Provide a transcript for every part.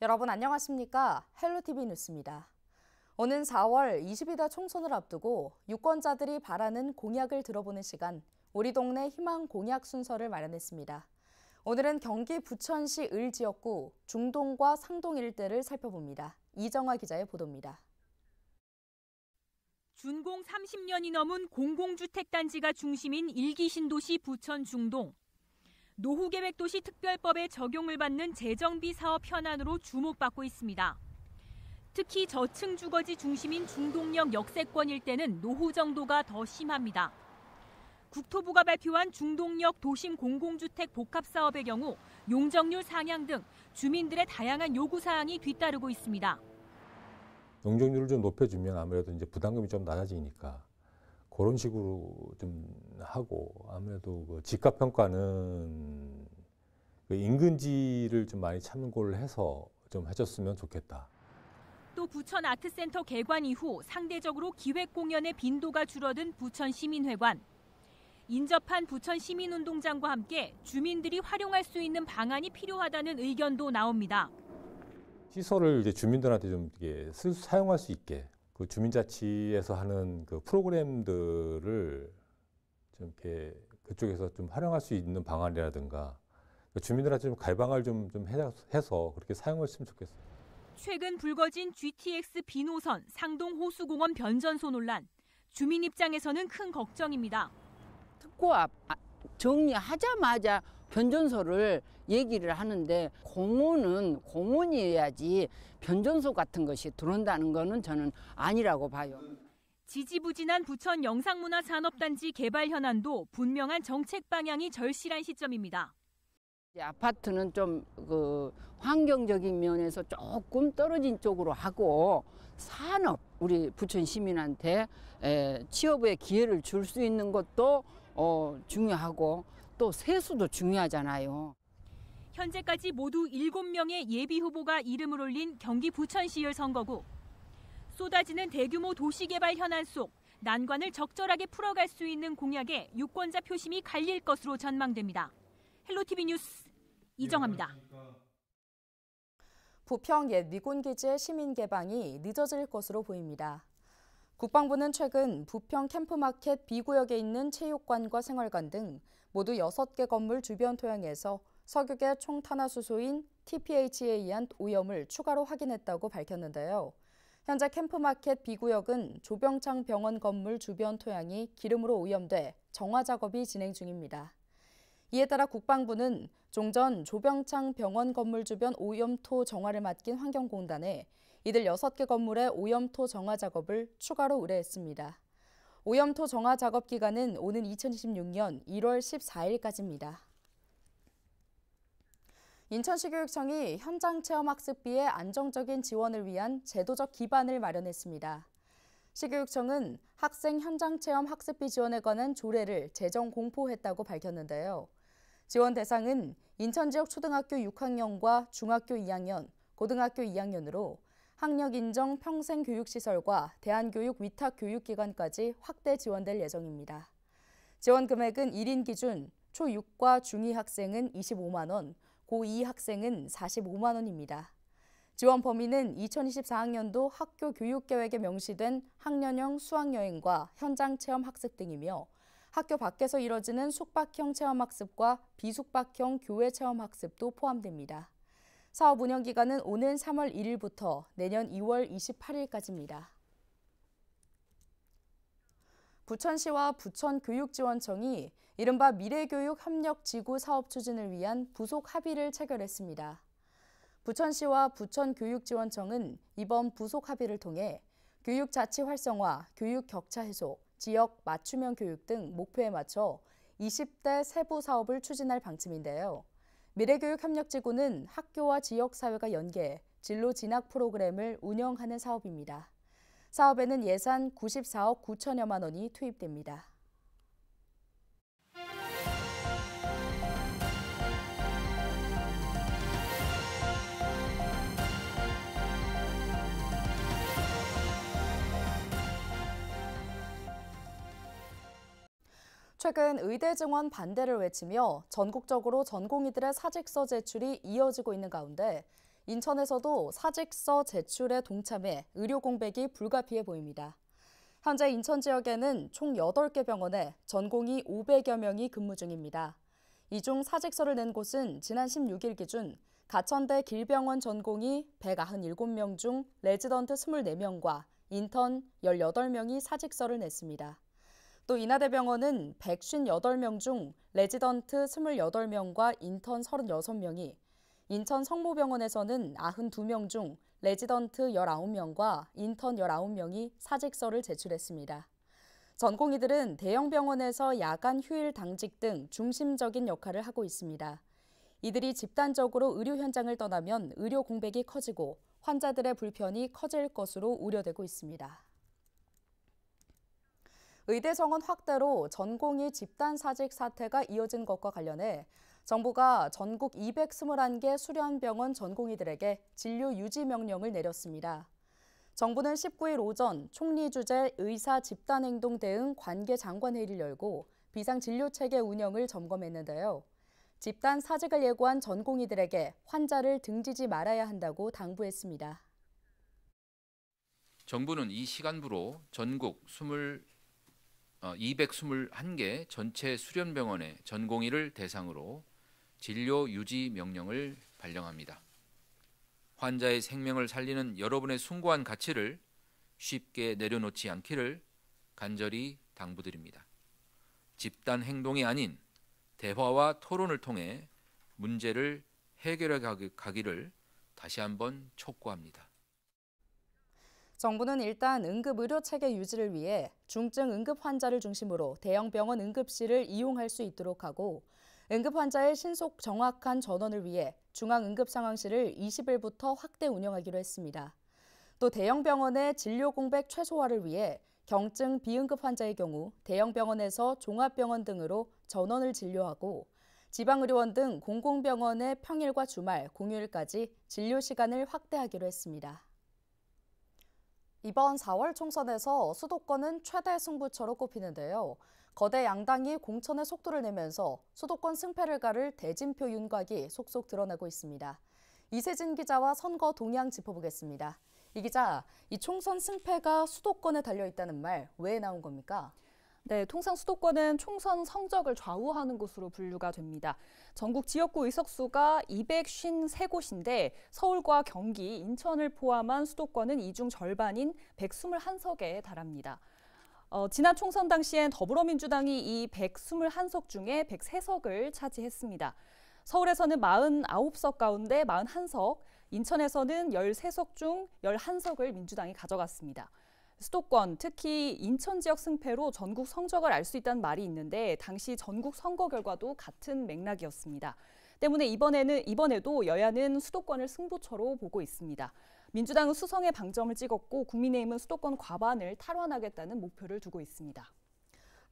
여러분 안녕하십니까? 헬로티비 뉴스입니다. 오는 4월 22대 총선을 앞두고 유권자들이 바라는 공약을 들어보는 시간, 우리 동네 희망 공약 순서를 마련했습니다. 오늘은 경기 부천시 을 지역구 중동과 상동 일대를 살펴봅니다. 이정화 기자의 보도입니다. 준공 30년이 넘은 공공주택단지가 중심인 일기 신도시 부천 중동. 노후계획도시 특별법의 적용을 받는 재정비 사업 현안으로 주목받고 있습니다. 특히 저층 주거지 중심인 중동역 역세권 일대는 노후 정도가 더 심합니다. 국토부가 발표한 중동역 도심 공공주택 복합사업의 경우 용적률 상향 등 주민들의 다양한 요구사항이 뒤따르고 있습니다. 용적률을 좀 높여주면 아무래도 이제 부담금이 좀 낮아지니까 그런 식으로 좀 하고, 아무래도 그 집값 평가는 그 인근지를 좀 많이 참고를 해서 좀 해줬으면 좋겠다. 또 부천 아트센터 개관 이후 상대적으로 기획 공연의 빈도가 줄어든 부천 시민회관. 인접한 부천 시민운동장과 함께 주민들이 활용할 수 있는 방안이 필요하다는 의견도 나옵니다. 시설을 이제 주민들한테 좀 이게 사용할 수 있게, 그 주민자치에서 하는 그 프로그램들을 좀 이렇게 그쪽에서 좀 활용할 수 있는 방안이라든가 주민들한테 좀 갈방을 좀 해서 그렇게 사용했으면 좋겠어요. 최근 불거진 GTX 비노선 상동 호수공원 변전소 논란. 주민 입장에서는 큰 걱정입니다. 특고압 정리하자마자 변전소를 얘기를 하는데 공원은 공원이어야지 변전소 같은 것이 들어온다는 거는 저는 아니라고 봐요. 지지부진한 부천 영상문화산업단지 개발 현안도 분명한 정책 방향이 절실한 시점입니다. 아파트는 좀 그 환경적인 면에서 조금 떨어진 쪽으로 하고 산업, 우리 부천 시민한테 취업의 기회를 줄 수 있는 것도 중요하고 또 세수도 중요하잖아요. 현재까지 모두 7명의 예비 후보가 이름을 올린 경기 부천시의회 선거구. 쏟아지는 대규모 도시개발 현안 속 난관을 적절하게 풀어갈 수 있는 공약에 유권자 표심이 갈릴 것으로 전망됩니다. 헬로티비 뉴스 이정화입니다. 부평 옛 미군기지의 시민 개방이 늦어질 것으로 보입니다. 국방부는 최근 부평 캠프마켓 B구역에 있는 체육관과 생활관 등 모두 6개 건물 주변 토양에서 석유계 총탄화수소인 TPH에 의한 오염을 추가로 확인했다고 밝혔는데요. 현재 캠프마켓 B구역은 조병창 병원 건물 주변 토양이 기름으로 오염돼 정화 작업이 진행 중입니다. 이에 따라 국방부는 종전 조병창 병원 건물 주변 오염토 정화를 맡긴 환경공단에 이들 6개 건물의 오염토 정화 작업을 추가로 의뢰했습니다. 오염토 정화 작업 기간은 오는 2026년 1월 14일까지입니다. 인천시 교육청이 현장 체험 학습비의 안정적인 지원을 위한 제도적 기반을 마련했습니다. 시교육청은 학생 현장 체험 학습비 지원에 관한 조례를 재정 공포했다고 밝혔는데요. 지원 대상은 인천 지역 초등학교 6학년과 중학교 2학년, 고등학교 2학년으로 학력 인정 평생교육시설과 대한교육 위탁교육기관까지 확대 지원될 예정입니다. 지원 금액은 1인 기준 초6과 중2 학생은 25만 원, 고2 학생은 45만 원입니다. 지원 범위는 2024학년도 학교 교육계획에 명시된 학년형 수학여행과 현장 체험 학습 등이며 학교 밖에서 이뤄지는 숙박형 체험학습과 비숙박형 교외 체험학습도 포함됩니다. 사업 운영 기간은 오는 3월 1일부터 내년 2월 28일까지입니다. 부천시와 부천교육지원청이 이른바 미래교육협력지구 사업 추진을 위한 부속 합의를 체결했습니다. 부천시와 부천교육지원청은 이번 부속 합의를 통해 교육자치 활성화, 교육 격차 해소, 지역 맞춤형 교육 등 목표에 맞춰 20대 세부 사업을 추진할 방침인데요. 미래교육협력지구는 학교와 지역사회가 연계해 진로 진학 프로그램을 운영하는 사업입니다. 사업에는 예산 94억 9천여만 원이 투입됩니다. 최근 의대 증원 반대를 외치며 전국적으로 전공의들의 사직서 제출이 이어지고 있는 가운데 인천에서도 사직서 제출에 동참해 의료 공백이 불가피해 보입니다. 현재 인천 지역에는 총 8개 병원에 전공의 500여 명이 근무 중입니다. 이 중 사직서를 낸 곳은 지난 16일 기준 가천대 길병원 전공의 197명 중 레지던트 24명과 인턴 18명이 사직서를 냈습니다. 또 인하대병원은 158명 중 레지던트 28명과 인턴 36명이, 인천 성모병원에서는 92명 중 레지던트 19명과 인턴 19명이 사직서를 제출했습니다. 전공의들은 대형 병원에서 야간 휴일 당직 등 중심적인 역할을 하고 있습니다. 이들이 집단적으로 의료 현장을 떠나면 의료 공백이 커지고 환자들의 불편이 커질 것으로 우려되고 있습니다. 의대 정원 확대로 전공의 집단 사직 사태가 이어진 것과 관련해 정부가 전국 221개 수련병원 전공의들에게 진료 유지 명령을 내렸습니다. 정부는 19일 오전 총리 주재 의사 집단행동 대응 관계장관회의를 열고 비상진료체계 운영을 점검했는데요. 집단 사직을 예고한 전공의들에게 환자를 등지지 말아야 한다고 당부했습니다. 정부는 이 시간부로 전국 221개 전체 수련병원의 전공의를 대상으로 진료 유지 명령을 발령합니다. 환자의 생명을 살리는 여러분의 숭고한 가치를 쉽게 내려놓지 않기를 간절히 당부드립니다. 집단 행동이 아닌 대화와 토론을 통해 문제를 해결해 가기를 다시 한번 촉구합니다. 정부는 일단 응급의료체계 유지를 위해 중증 응급 환자를 중심으로 대형 병원 응급실을 이용할 수 있도록 하고, 응급 환자의 신속 정확한 전원을 위해 중앙응급상황실을 20일부터 확대 운영하기로 했습니다. 또 대형 병원의 진료 공백 최소화를 위해 경증 비응급 환자의 경우 대형 병원에서 종합병원 등으로 전원을 진료하고, 지방의료원 등 공공병원의 평일과 주말, 공휴일까지 진료 시간을 확대하기로 했습니다. 이번 4월 총선에서 수도권은 최대 승부처로 꼽히는데요. 거대 양당이 공천의 속도를 내면서 수도권 승패를 가를 대진표 윤곽이 속속 드러나고 있습니다. 이세진 기자와 선거 동향 짚어보겠습니다. 이 기자, 이 총선 승패가 수도권에 달려있다는 말 왜 나온 겁니까? 네, 통상 수도권은 총선 성적을 좌우하는 곳으로 분류가 됩니다. 전국 지역구 의석수가 253곳인데 서울과 경기, 인천을 포함한 수도권은 이 중 절반인 121석에 달합니다. 지난 총선 당시엔 더불어민주당이 이 121석 중에 103석을 차지했습니다. 서울에서는 49석 가운데 41석, 인천에서는 13석 중 11석을 민주당이 가져갔습니다. 수도권, 특히 인천 지역 승패로 전국 성적을 알 수 있다는 말이 있는데 당시 전국 선거 결과도 같은 맥락이었습니다. 때문에 이번에도 여야는 수도권을 승부처로 보고 있습니다. 민주당은 수성에 방점을 찍었고 국민의힘은 수도권 과반을 탈환하겠다는 목표를 두고 있습니다.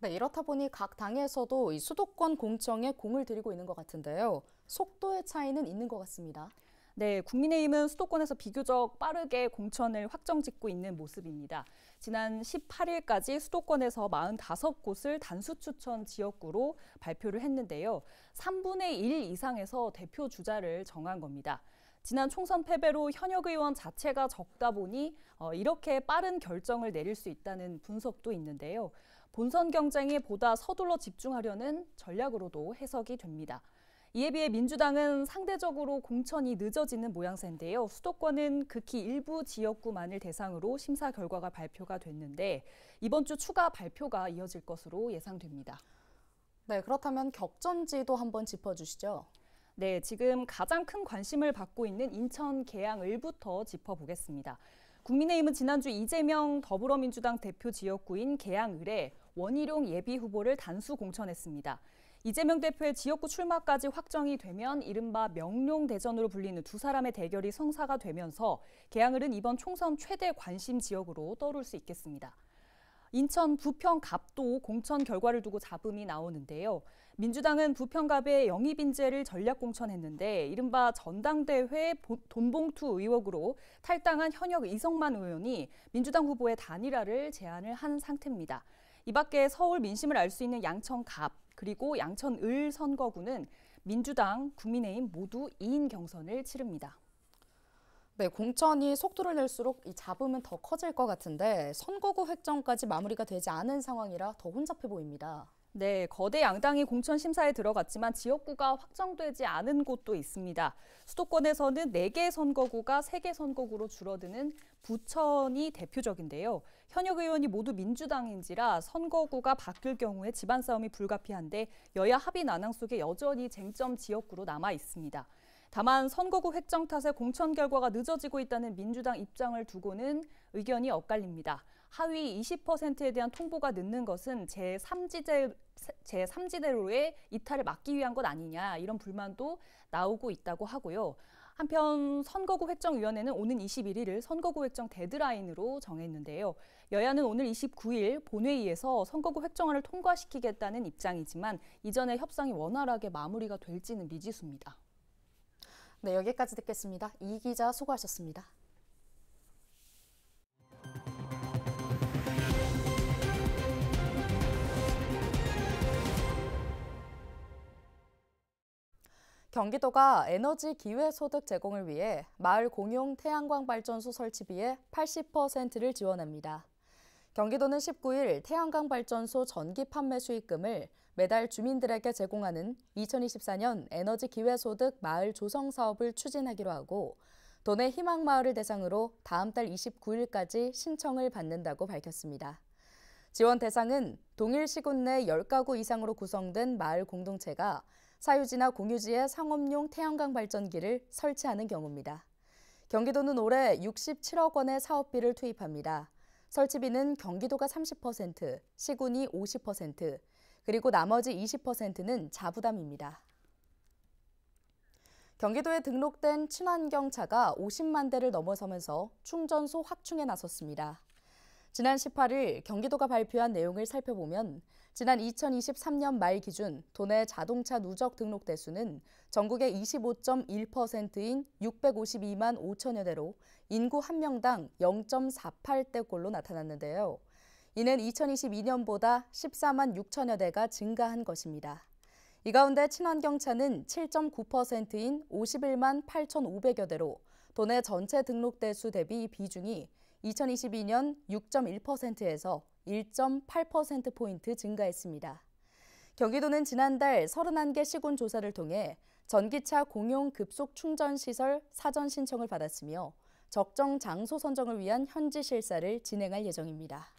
네, 이렇다 보니 각 당에서도 이 수도권 공청에 공을 들이고 있는 것 같은데요. 속도의 차이는 있는 것 같습니다. 네, 국민의힘은 수도권에서 비교적 빠르게 공천을 확정짓고 있는 모습입니다. 지난 18일까지 수도권에서 45곳을 단수 추천 지역구로 발표를 했는데요. 3분의 1 이상에서 대표 주자를 정한 겁니다. 지난 총선 패배로 현역 의원 자체가 적다 보니 이렇게 빠른 결정을 내릴 수 있다는 분석도 있는데요. 본선 경쟁에 보다 서둘러 집중하려는 전략으로도 해석이 됩니다. 이에 비해 민주당은 상대적으로 공천이 늦어지는 모양새인데요. 수도권은 극히 일부 지역구만을 대상으로 심사 결과가 발표가 됐는데 이번 주 추가 발표가 이어질 것으로 예상됩니다. 네, 그렇다면 격전지도 한번 짚어주시죠. 네, 지금 가장 큰 관심을 받고 있는 인천 계양을부터 짚어보겠습니다. 국민의힘은 지난주 이재명 더불어민주당 대표 지역구인 계양을에 원희룡 예비후보를 단수 공천했습니다. 이재명 대표의 지역구 출마까지 확정이 되면 이른바 명룡대전으로 불리는 두 사람의 대결이 성사가 되면서 계양을은 이번 총선 최대 관심 지역으로 떠오를 수 있겠습니다. 인천 부평갑도 공천 결과를 두고 잡음이 나오는데요. 민주당은 부평갑의 영입인재를 전략 공천했는데 이른바 전당대회 돈봉투 의혹으로 탈당한 현역 이성만 의원이 민주당 후보의 단일화를 제안을 한 상태입니다. 이 밖에 서울 민심을 알 수 있는 양천갑 그리고 양천을 선거구는 민주당, 국민의힘 모두 2인 경선을 치릅니다. 네, 공천이 속도를 낼수록 이 잡음은 더 커질 것 같은데 선거구 획정까지 마무리가 되지 않은 상황이라 더 혼잡해 보입니다. 네, 거대 양당이 공천 심사에 들어갔지만 지역구가 확정되지 않은 곳도 있습니다. 수도권에서는 4개 선거구가 3개 선거구로 줄어드는 부천이 대표적인데요. 현역 의원이 모두 민주당인지라 선거구가 바뀔 경우에 집안 싸움이 불가피한데 여야 합의 난항 속에 여전히 쟁점 지역구로 남아 있습니다. 다만 선거구 획정 탓에 공천 결과가 늦어지고 있다는 민주당 입장을 두고는 의견이 엇갈립니다. 하위 20%에 대한 통보가 늦는 것은 제3지대로의 이탈을 막기 위한 것 아니냐 이런 불만도 나오고 있다고 하고요. 한편 선거구 획정위원회는 오는 21일을 선거구 획정 데드라인으로 정했는데요. 여야는 오늘 29일 본회의에서 선거구 획정안을 통과시키겠다는 입장이지만 이전에 협상이 원활하게 마무리가 될지는 미지수입니다. 네, 여기까지 듣겠습니다. 이 기자 수고하셨습니다. 경기도가 에너지 기회소득 제공을 위해 마을 공용 태양광 발전소 설치비의 80%를 지원합니다. 경기도는 19일 태양광 발전소 전기 판매 수익금을 매달 주민들에게 제공하는 2024년 에너지 기회소득 마을 조성 사업을 추진하기로 하고 도내 희망마을을 대상으로 다음 달 29일까지 신청을 받는다고 밝혔습니다. 지원 대상은 동일 시군 내 10가구 이상으로 구성된 마을 공동체가 사유지나 공유지에 상업용 태양광 발전기를 설치하는 경우입니다. 경기도는 올해 67억 원의 사업비를 투입합니다. 설치비는 경기도가 30%, 시군이 50%, 그리고 나머지 20%는 자부담입니다. 경기도에 등록된 친환경차가 50만 대를 넘어서면서 충전소 확충에 나섰습니다. 지난 18일 경기도가 발표한 내용을 살펴보면 지난 2023년 말 기준 도내 자동차 누적 등록 대수는 전국의 25.1%인 652만 5천여 대로 인구 1명당 0.48대꼴로 나타났는데요. 이는 2022년보다 14만 6천여 대가 증가한 것입니다. 이 가운데 친환경차는 7.9%인 51만 8,500여 대로 도내 전체 등록 대수 대비 비중이 2022년 6.1%에서 1.8%포인트 증가했습니다. 경기도는 지난달 31개 시군 조사를 통해 전기차 공용 급속 충전 시설 사전 신청을 받았으며 적정 장소 선정을 위한 현지 실사를 진행할 예정입니다.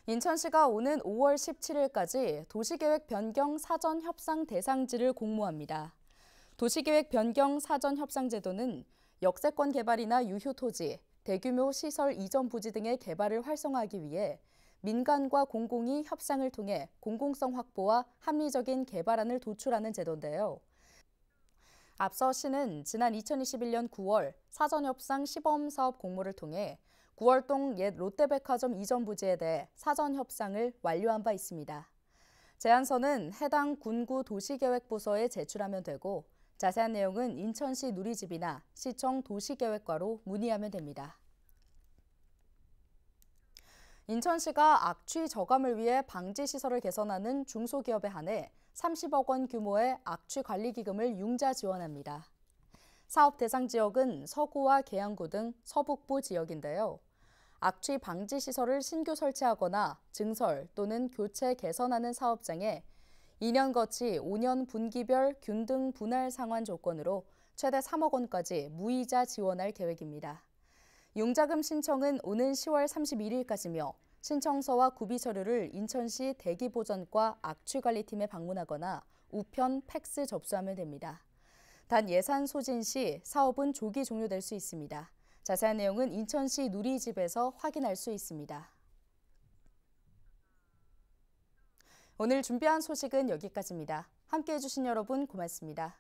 인천시가 오는 5월 17일까지 도시계획 변경 사전 협상 대상지를 공모합니다. 도시계획 변경 사전 협상 제도는 역세권 개발이나 유휴 토지, 대규모 시설 이전 부지 등의 개발을 활성화하기 위해 민간과 공공이 협상을 통해 공공성 확보와 합리적인 개발안을 도출하는 제도인데요. 앞서 시는 지난 2021년 9월 사전협상 시범사업 공모를 통해 9월동 옛 롯데백화점 이전 부지에 대해 사전협상을 완료한 바 있습니다. 제안서는 해당 군구 도시계획부서에 제출하면 되고 자세한 내용은 인천시 누리집이나 시청 도시계획과로 문의하면 됩니다. 인천시가 악취 저감을 위해 방지시설을 개선하는 중소기업에 한해 30억 원 규모의 악취관리기금을 융자 지원합니다. 사업 대상 지역은 서구와 계양구 등 서북부 지역인데요. 악취 방지 시설을 신규 설치하거나 증설 또는 교체 개선하는 사업장에 2년 거치 5년 분기별 균등 분할 상환 조건으로 최대 3억 원까지 무이자 지원할 계획입니다. 융자금 신청은 오는 10월 31일까지며 신청서와 구비 서류를 인천시 대기보전과 악취관리팀에 방문하거나 우편, 팩스 접수하면 됩니다. 단 예산 소진 시 사업은 조기 종료될 수 있습니다. 자세한 내용은 인천시 누리집에서 확인할 수 있습니다. 오늘 준비한 소식은 여기까지입니다. 함께해 주신 여러분 고맙습니다.